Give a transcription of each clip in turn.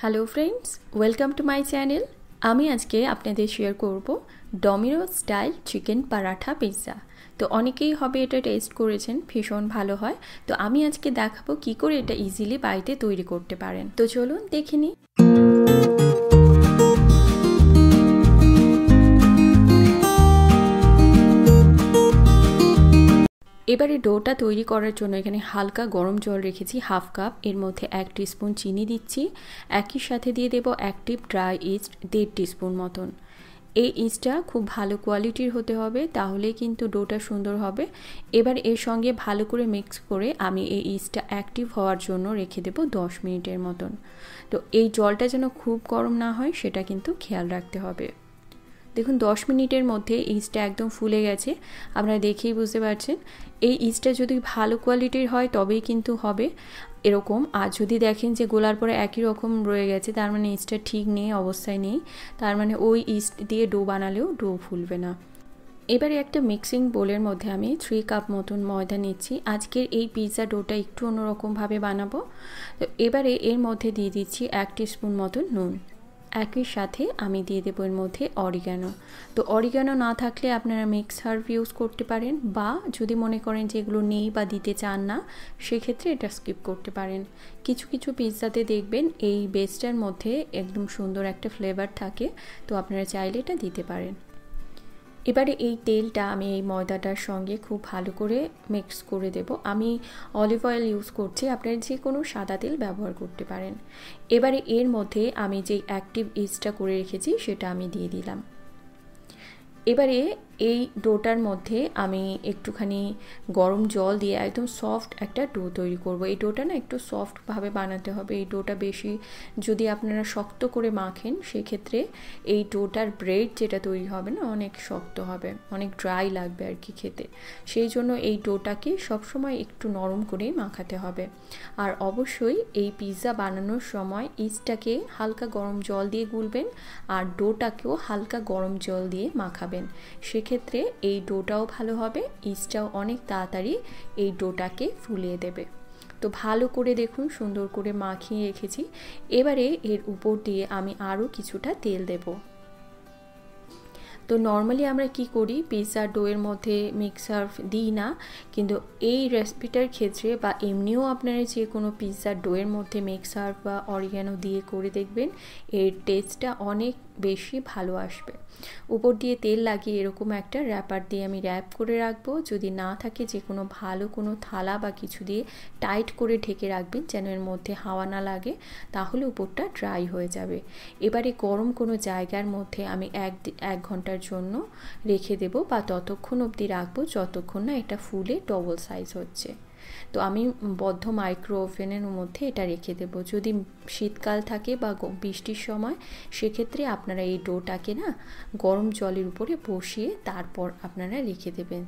Hello friends, welcome to my channel. আমি আজকে আপনাদের শেয়ার করব domino style chicken paratha pizza. তো অনেকেই হবে এটা টেস্ট করেছেন, ভীষণ ভালো হয়। তো আমি আজকে দেখাবো কি করে এটা ইজিলি বাড়িতে তৈরি করতে পারেন। তো চলুন দেখে নিই। এবারে ডোটা তৈরি করার জন্য এখানে হালকা গরম জল রেখেছি হাফ কাপ, এর মধ্যে 1 টিস্পুন চিনি দিচ্ছি, একই সাথে দিয়ে দেব অ্যাক্টিভ ড্রাই ইস্ট 1.5 টিস্পুন মতন। এই ইস্টটা খুব ভালো কোয়ালিটির হতে হবে, তাহলেই কিন্তু ডোটা সুন্দর হবে। এবার এর সঙ্গে ভালো করে মিক্স করে আমি এই ইস্টটা অ্যাক্টিভ হওয়ার জন্য রেখে দেব 10 মিনিটের মতন। তো এই জলটা যেন খুব গরম না হয় সেটা কিন্তু খেয়াল রাখতে হবে। দেখুন 10 মিনিটের মধ্যে ইস্টটা একদম ফুলে গেছে, আপনারা দেখেই বুঝতে পারছেন। এই ইস্টটা যদি ভালো কোয়ালিটির হয় তবেই কিন্তু হবে এরকম। আর যদি দেখেন যে গোলার পরে একই রকম রয়ে গেছে, তার মানে ইস্টটা ঠিক নেই, অবস্থায় নেই, তার মানে ওই ইস্ট দিয়ে ডো বানালেও ডো ফুলবে না। এবারে একটা মিক্সিং বোলের মধ্যে আমি 3 কাপ মতন ময়দা নিচ্ছি। আজকের এই পিৎজা ডোটা একটু অন্যরকমভাবে বানাবো। তো এবারে এর মধ্যে দিয়ে দিচ্ছি 1 টিস্পুন মতন নুন, একই সাথে আমি দিয়ে দেবো এর মধ্যে অরিগানো। তো অরিগানো না থাকলে আপনারা মিক্স হার্ব ইউজ করতে পারেন, বা যদি মনে করেন যে এগুলো নেই বা দিতে চান না, সেক্ষেত্রে এটা স্কিপ করতে পারেন। কিছু কিছু পিৎজাতে দেখবেন এই বেসটার মধ্যে একদম সুন্দর একটা ফ্লেভার থাকে, তো আপনারা চাইলে এটা দিতে পারেন। এবারে এই তেলটা আমি এই ময়দাটার সঙ্গে খুব ভালো করে মিক্স করে দেব। আমি অলিভ অয়েল ইউজ করছি, আপনারা যে কোনো সাদা তেল ব্যবহার করতে পারেন। এবারে এর মধ্যে আমি যে অ্যাক্টিভ ইস্টটা করে রেখেছি সেটা আমি দিয়ে দিলাম। এবারে এই ডোটার মধ্যে আমি একটুখানি গরম জল দিয়ে একদম সফট একটা ডো তৈরি করব। এই ডোটা না একটু সফটভাবে বানাতে হবে। এই ডোটা বেশি যদি আপনারা শক্ত করে মাখেন, সেক্ষেত্রে এই ডোটার ব্রেড যেটা তৈরি হবে না, অনেক শক্ত হবে, অনেক ড্রাই লাগবে আর কি খেতে। সেই জন্য এই ডোটাকে সবসময় একটু নরম করেই মাখাতে হবে। আর অবশ্যই এই পিৎজা বানানোর সময় ইস্টটাকে হালকা গরম জল দিয়ে গুলবেন, আর ডোটাকেও হালকা গরম জল দিয়ে মাখাবেন। সেক্ষেত্রে এই ডোটাও ভালো হবে, ইস্টটাও অনেক তাড়াতাড়ি এই ডোটাকে ফুলিয়ে দেবে। তো ভালো করে দেখুন সুন্দর করে মাখিয়ে রেখেছি। এবারে এর উপর দিয়ে আমি আরও কিছুটা তেল দেব। তো নর্মালি আমরা কি করি, পিৎজা ডোয়ের মধ্যে মিক্সার দিই না, কিন্তু এই রেসিপিটার ক্ষেত্রে বা এমনিও আপনারা যে কোনো পিৎজা ডোয়ের মধ্যে মিক্সার বা অরিগানো দিয়ে করে দেখবেন, এর টেস্টটা অনেক বেশি ভালো আসবে। উপর দিয়ে তেল লাগিয়ে এরকম একটা র্যাপার দিয়ে আমি র্যাপ করে রাখবো। যদি না থাকে যে কোনো ভালো কোনো থালা বা কিছু দিয়ে টাইট করে ঢেকে রাখবেন, যেন এর মধ্যে হাওয়া না লাগে, তাহলে উপরটা ড্রাই হয়ে যাবে। এবারে গরম কোনো জায়গার মধ্যে আমি এক ঘন্টার জন্য রেখে দেব, বা ততক্ষণ অবধি রাখবো যতক্ষণ না এটা ফুলে ডবল সাইজ হচ্ছে। তো আমি বদ্ধ মাইক্রো ওভেনের মধ্যে এটা রেখে দেব। যদি শীতকাল থাকে বা বৃষ্টির সময়, সেক্ষেত্রে আপনারা এই ডোটাকে না গরম জলের উপরে বসিয়ে তারপর আপনারা রেখে দেবেন,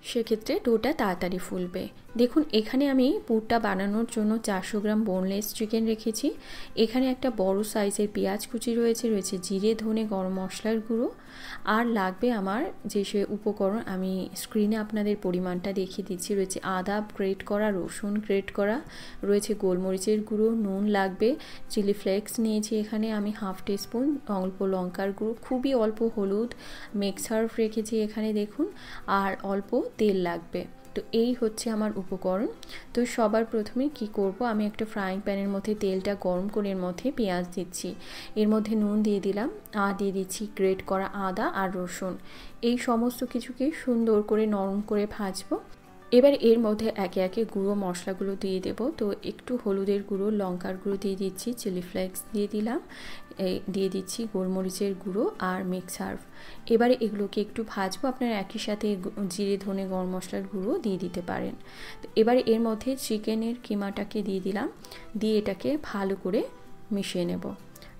সেক্ষেত্রে ডোটা তাড়াতাড়ি ফুলবে। দেখুন এখানে আমি পুরটা বানানোর জন্য 400 গ্রাম বোনলেস চিকেন রেখেছি। এখানে একটা বড় সাইজের পেঁয়াজ কুচি রয়েছে জিরে ধনে গরম মশলার গুঁড়ো, আর লাগবে আমার যে সে উপকরণ, আমি স্ক্রিনে আপনাদের পরিমাণটা দেখিয়ে দিচ্ছি। রয়েছে আদা গ্রেট করা, রসুন গ্রেট করা, রয়েছে গোলমরিচের গুঁড়ো, নুন লাগবে, চিলি ফ্লেক্স নিয়েছি এখানে আমি হাফ টিস্পুন, অল্প লঙ্কার গুঁড়ো, খুবই অল্প হলুদ, মিক্স হার্ব রেখেছি এখানে দেখুন, আর অল্প তেল লাগবে। তো এই হচ্ছে আমার উপকরণ। তো সবার প্রথমে কি করব, আমি একটা ফ্রাইং প্যানের মধ্যে তেলটা গরম করে এর মধ্যে পেঁয়াজ দিচ্ছি, এর মধ্যে নুন দিয়ে দিলাম, আর দিয়ে দিচ্ছি গ্রেট করা আদা আর রসুন। এই সমস্ত কিছুকে সুন্দর করে নরম করে ভাজবো। এবার এর মধ্যে একে একে গুঁড়ো মশলাগুলো দিয়ে দেব। তো একটু হলুদের গুঁড়ো, লঙ্কার গুঁড়ো দিয়ে দিচ্ছি, চিলি ফ্লেক্স দিয়ে দিলাম, দিয়ে দিচ্ছি গোলমরিচের গুঁড়ো আর মিক্স হার্ব। এবারে এগুলোকে একটু ভাজবো। আপনারা একই সাথে জিরে ধনে গরম মশলার গুঁড়ো দিয়ে দিতে পারেন। তো এবারে এর মধ্যে চিকেনের কিমাটাকে দিয়ে দিলাম, দিয়ে এটাকে ভালো করে মিশিয়ে নেব।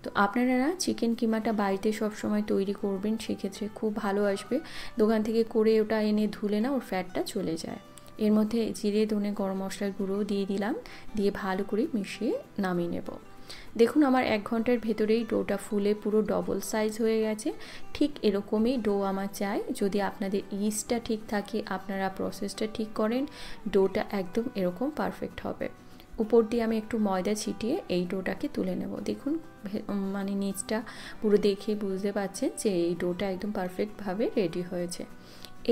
তো আপনারা চিকেন কিমাটা বাড়িতে সবসময় তৈরি করবেন, সেক্ষেত্রে খুব ভালো আসবে। দোকান থেকে করে ওটা এনে ধুলে না ওর ফ্যাটটা চলে যায়। এর মধ্যে জিরে ধনে গরম মশলার গুঁড়ো দিয়ে দিলাম, দিয়ে ভালো করে মিশিয়ে নামিয়ে নেব। দেখুন আমার 1 ঘন্টার ভেতরেই ডোটা ফুলে পুরো ডবল সাইজ হয়ে গেছে। ঠিক এরকমই ডো আমার চাই। যদি আপনাদের ইস্টটা ঠিক থাকে, আপনারা প্রসেসটা ঠিক করেন, ডোটা একদম এরকম পারফেক্ট হবে। উপর দিয়ে আমি একটু ময়দা ছিটিয়ে এই ডোটাকে তুলে নেব। দেখুন মানে নিচটা পুরো দেখে বুঝতে পারছেন যে এই ডোটা একদম পারফেক্টভাবে রেডি হয়েছে।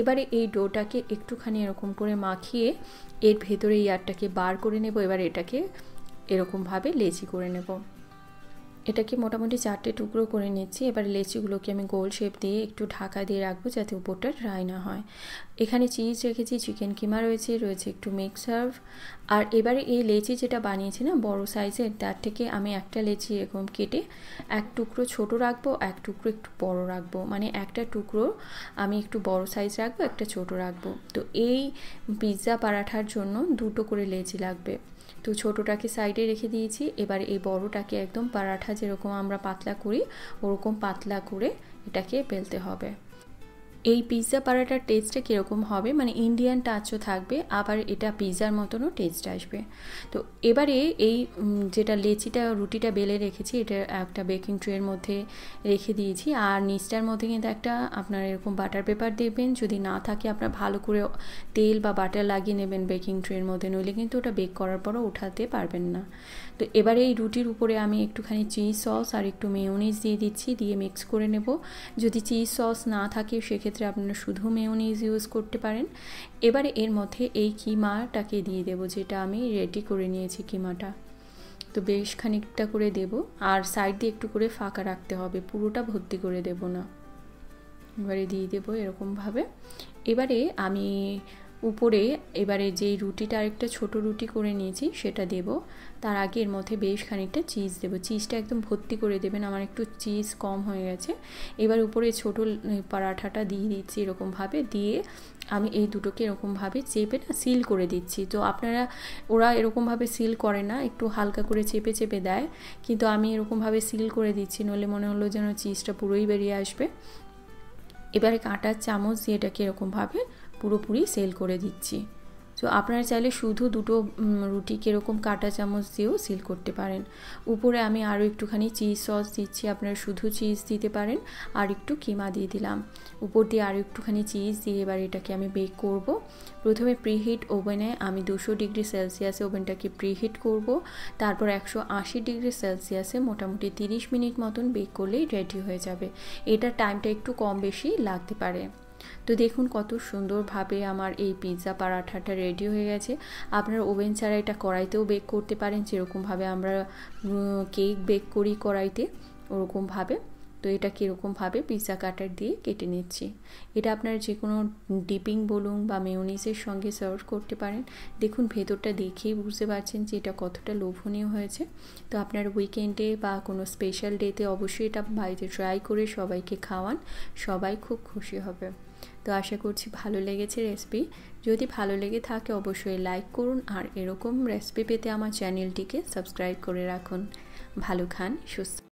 এবারে এই ডোটাকে একটুখানি এরকম করে মাখিয়ে এর ভেতরে ইয়ারটাকে বার করে নেব। এবার এটাকে এরকমভাবে লেচি করে নেব। এটাকে মোটামুটি 4টে টুকরো করে নিচ্ছি। এবার লেচিগুলোকে আমি গোল শেপ দিয়ে একটু ঢাকা দিয়ে রাখবো যাতে উপরটা ড্রাই না হয়। এখানে চিজ রেখেছি, চিকেন কিমা রয়েছে একটু মিক্স হার্ব। আর এবারে এই লেচি যেটা বানিয়েছি না বড় সাইজের, তার থেকে আমি একটা লেচি এরকম কেটে এক টুকরো ছোট রাখবো, এক টুকরো একটু বড় রাখবো। মানে একটা টুকরো আমি একটু বড় সাইজ রাখবো, একটা ছোট রাখবো। তো এই পিৎজা পরাঠার জন্য দুটো করে লেচি লাগবে। তো ছোটোটাকে সাইডে রেখে দিয়েছি। এবার এই বড়টাকে একদম পরাঠা যেরকম আমরা পাতলা করি ওরকম পাতলা করে এটাকে বেলতে হবে। এই পিৎজা পরাঠার টেস্টটা কীরকম হবে, মানে ইন্ডিয়ান টাচও থাকবে, আবার এটা পিৎজার মতনও টেস্ট আসবে। তো এবারে এই যেটা লেচিটা রুটিটা বেলে রেখেছি এটা একটা বেকিং ট্রের মধ্যে রেখে দিয়েছি। আর নিচটার মধ্যে কিন্তু একটা আপনার এরকম বাটার পেপার দেবেন, যদি না থাকে আপনার ভালো করে তেল বা বাটার লাগিয়ে নেবেন বেকিং ট্রের মধ্যে, নইলে কিন্তু ওটা বেক করার পরও উঠাতে পারবেন না। তো এবারে এই রুটির উপরে আমি একটুখানি চিজ সস আর একটু মেয়োনিজ দিয়ে দিচ্ছি, দিয়ে মিক্স করে নেব। যদি চিজ সস না থাকে সেক্ষেত্রে আপনারা শুধু মেয়োনিজ ইউজ করতে পারেন। এবারে এর মধ্যে এই কিমাটাকে দিয়ে দেব, যেটা আমি রেডি করে নিয়েছি কিমাটা। তো বেশ খানিকটা করে দেব, আর সাইড দিয়ে একটু করে ফাঁকা রাখতে হবে, পুরোটা ভর্তি করে দেব না। এবারে দিয়ে দেবো এরকমভাবে। এবারে আমি উপরে এবারে যেই রুটিটা আরেকটা ছোট রুটি করে নিয়েছি সেটা দেব। তার আগে এর মধ্যে বেশ খানিকটা চিজ দেবো, চিজটা একদম ভর্তি করে দেবেন, আমার একটু চিজ কম হয়ে গেছে। এবার উপরে ছোটো পরাঠাটা দিয়ে দিচ্ছি এরকমভাবে, দিয়ে আমি এই দুটোকে এরকমভাবে চেপে না সিল করে দিচ্ছি। তো আপনারা ওরা এরকমভাবে সিল করে না, একটু হালকা করে চেপে চেপে দেয়, কিন্তু আমি এরকমভাবে সিল করে দিচ্ছি, নইলে মনে হলো যেন চিজটা পুরোই বেরিয়ে আসবে। এবারে কাঁটার চামচ দিয়ে এটাকে এরকমভাবে পুরোপুরি সেল করে দিচ্ছি। তো আপনারা চাইলে শুধু দুটো রুটিকে এরকম কাঁটা চামচ দিয়েও সিল করতে পারেন। উপরে আমি আরও একটুখানি চিজ সস দিচ্ছি, আপনারা শুধু চিজ দিতে পারেন, আর একটু কিমা দিয়ে দিলাম। উপর দিয়ে আরও একটুখানি চিজ দিয়ে এবার এটাকে আমি বেক করব। প্রথমে প্রিহিট ওভেনে আমি 200 ডিগ্রি সেলসিয়াসে ওভেনটাকে প্রিহিট করব, তারপর 180 ডিগ্রি সেলসিয়াসে মোটামুটি 30 মিনিট মতন বেক করলেই রেডি হয়ে যাবে। এটার টাইমটা একটু কম বেশি লাগতে পারে। তো দেখুন কত সুন্দরভাবে আমার এই পিৎজা পরাঠাটা রেডি হয়ে গেছে। আপনারা ওভেন ছাড়া এটা কড়াইতেও বেক করতে পারেন, যেরকমভাবে আমরা কেক বেক করি কড়াইতে ওরকমভাবে। তো এটা কীরকমভাবে পিৎজা কাটার দিয়ে কেটে নিচ্ছি। এটা আপনারা যে কোনো ডিপিং বলুন বা মেয়োনিজের সঙ্গে সার্ভ করতে পারেন। দেখুন ভেতরটা দেখেই বুঝতে পারছেন যে এটা কতটা লোভনীয় হয়েছে। তো আপনার উইকেন্ডে বা কোনো স্পেশাল ডেতে অবশ্যই এটা বাড়িতে ট্রাই করে সবাইকে খাওয়ান, সবাই খুব খুশি হবে। তো আশা করছি ভালো লেগেছে রেসিপি। যদি ভালো লেগে থাকে অবশ্যই লাইক করুন, আর এরকম রেসিপি পেতে আমার চ্যানেলটিকে সাবস্ক্রাইব করে রাখুন। ভালো খান, সুস্থ